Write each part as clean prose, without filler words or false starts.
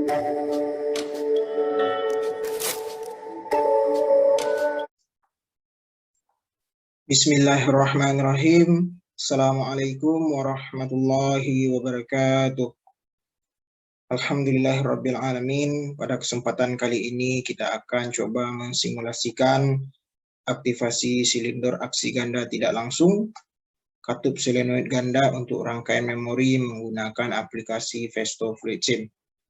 Bismillahirrahmanirrahim. Assalamualaikum warahmatullahi wabarakatuh. Alhamdulillahirrabbilalamin. Pada kesempatan kali ini kita akan coba mensimulasikan aktivasi silinder aksi ganda tidak langsung, katup solenoid ganda untuk rangkaian memori menggunakan aplikasi Festo Fluid Sim.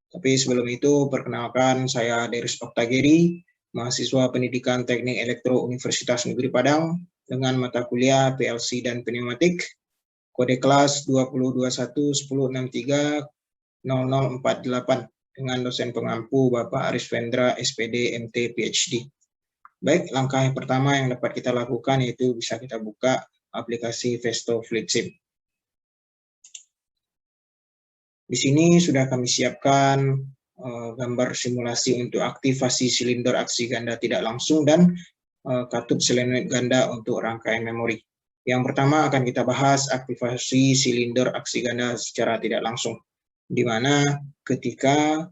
Tapi sebelum itu, perkenalkan saya Deris Oktagiri, mahasiswa Pendidikan Teknik Elektro Universitas Negeri Padang dengan mata kuliah PLC dan Pneumatik, kode kelas 2021-1063-0048 dengan dosen pengampu Bapak Aris Vendra, SPD, MT, PhD. Baik, langkah yang pertama yang dapat kita lakukan yaitu bisa kita buka aplikasi Festo Fluid Sim. Di sini sudah kami siapkan gambar simulasi untuk aktivasi silinder aksi ganda tidak langsung dan katup solenoid ganda untuk rangkaian memori. Yang pertama akan kita bahas aktivasi silinder aksi ganda secara tidak langsung, di mana ketika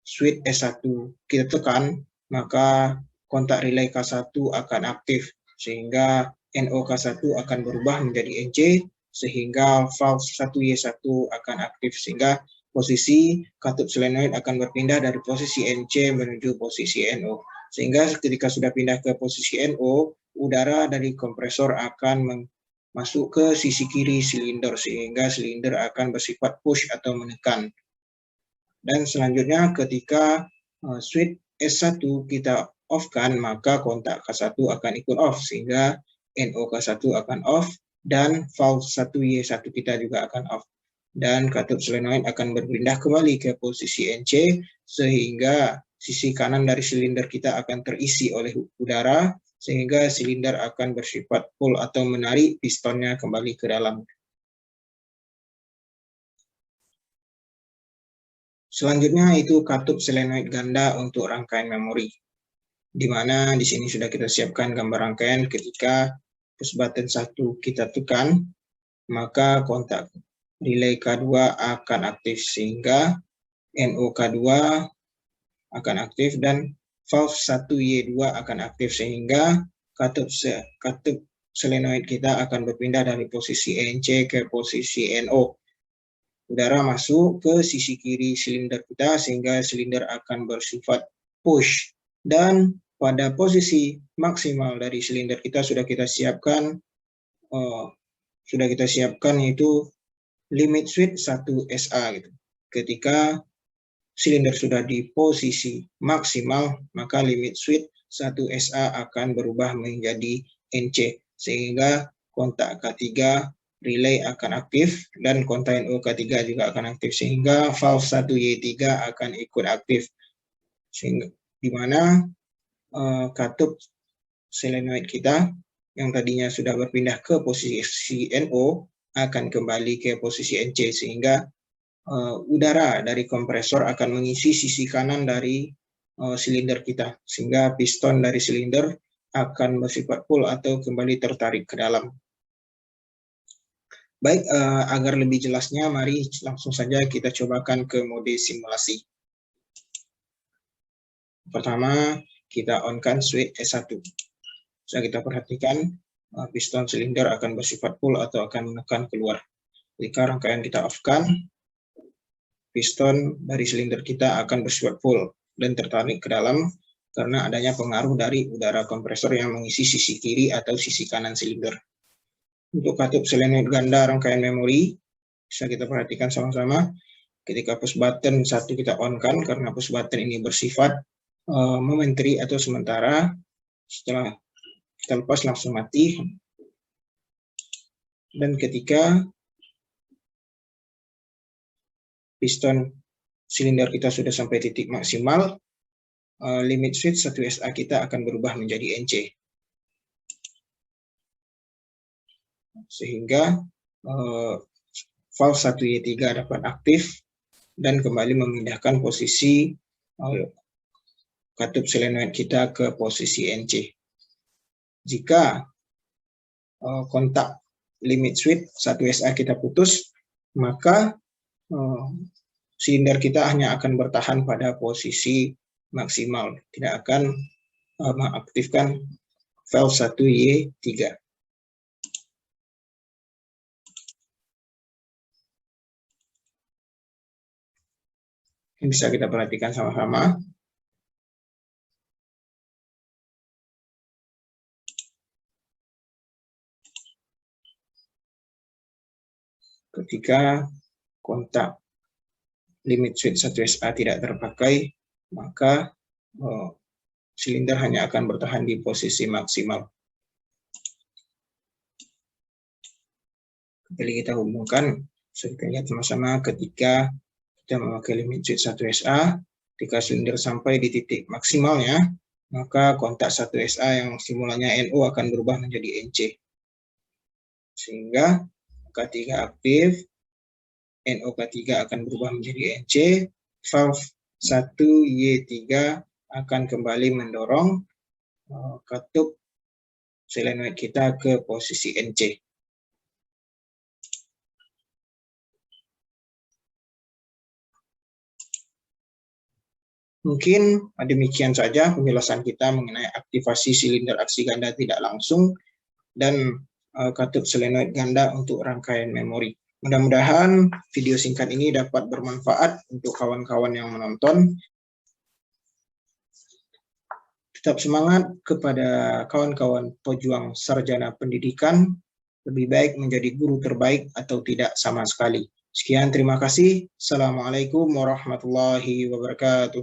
switch S1 kita tekan, maka kontak relay K1 akan aktif, sehingga NO-K1 akan berubah menjadi NC, sehingga valve 1Y1 akan aktif, sehingga posisi katup solenoid akan berpindah dari posisi NC menuju posisi NO. Sehingga ketika sudah pindah ke posisi NO, udara dari kompresor akan masuk ke sisi kiri silinder, sehingga silinder akan bersifat push atau menekan. Dan selanjutnya ketika switch S1 kita off-kan, maka kontak K1 akan ikut off, sehingga NO-K1 akan off, dan valve 1Y1 kita juga akan off. Dan katup solenoid akan berpindah kembali ke posisi NC, sehingga sisi kanan dari silinder kita akan terisi oleh udara, sehingga silinder akan bersifat pull atau menarik pistonnya kembali ke dalam. Selanjutnya itu katup solenoid ganda untuk rangkaian memori, di mana di sini sudah kita siapkan gambar rangkaian. Ketika push button 1 kita tekan, maka kontak relay K2 akan aktif, sehingga NO-K2 akan aktif dan valve 1Y2 akan aktif, sehingga katup solenoid kita akan berpindah dari posisi NC ke posisi NO. Udara masuk ke sisi kiri silinder kita, sehingga silinder akan bersifat push. Dan pada posisi maksimal dari silinder kita sudah kita siapkan yaitu limit switch 1SA gitu. Ketika silinder sudah di posisi maksimal, maka limit switch 1SA akan berubah menjadi NC, sehingga kontak K3 relay akan aktif dan kontak NO-K3 juga akan aktif, sehingga valve 1Y3 akan ikut aktif, sehingga di mana katup solenoid kita yang tadinya sudah berpindah ke posisi NO akan kembali ke posisi NC, sehingga udara dari kompresor akan mengisi sisi kanan dari silinder kita, sehingga piston dari silinder akan bersifat pull atau kembali tertarik ke dalam. Baik, agar lebih jelasnya, mari langsung saja kita cobakan ke mode simulasi. Pertama, kita on-kan switch S1. Bisa kita perhatikan piston silinder akan bersifat pull atau akan menekan keluar. Ketika rangkaian kita off-kan, piston dari silinder kita akan bersifat pull dan tertarik ke dalam karena adanya pengaruh dari udara kompresor yang mengisi sisi kiri atau sisi kanan silinder. Untuk katup solenoid ganda rangkaian memori, bisa kita perhatikan sama-sama. Ketika push button 1 kita on-kan, karena push button ini bersifat momentary atau sementara, setelah kita lepas langsung mati. Dan ketika piston silinder kita sudah sampai titik maksimal, limit switch 1SA kita akan berubah menjadi NC. Sehingga valve 1Y3 dapat aktif dan kembali memindahkan posisi katup solenoid kita ke posisi NC. Jika kontak limit switch 1SA kita putus, maka silinder kita hanya akan bertahan pada posisi maksimal, tidak akan mengaktifkan valve 1Y3. Ini bisa kita perhatikan sama-sama. Ketika kontak limit switch 1SA tidak terpakai, maka silinder hanya akan bertahan di posisi maksimal. Kembali kita hubungkan, kita lihat sama-sama ketika kita memakai limit switch 1SA, ketika silinder sampai di titik maksimalnya, maka kontak 1SA yang simulanya NO akan berubah menjadi NC. Sehingga K3 aktif, NO-K3 akan berubah menjadi NC, valve 1Y3 akan kembali mendorong katup solenoid kita ke posisi NC. Mungkin demikian saja penjelasan kita mengenai aktivasi silinder aksi ganda tidak langsung dan katup solenoid ganda untuk rangkaian memori. Mudah-mudahan video singkat ini dapat bermanfaat untuk kawan-kawan yang menonton. Tetap semangat kepada kawan-kawan pejuang sarjana pendidikan, lebih baik menjadi guru terbaik atau tidak sama sekali. Sekian, terima kasih. Assalamualaikum warahmatullahi wabarakatuh.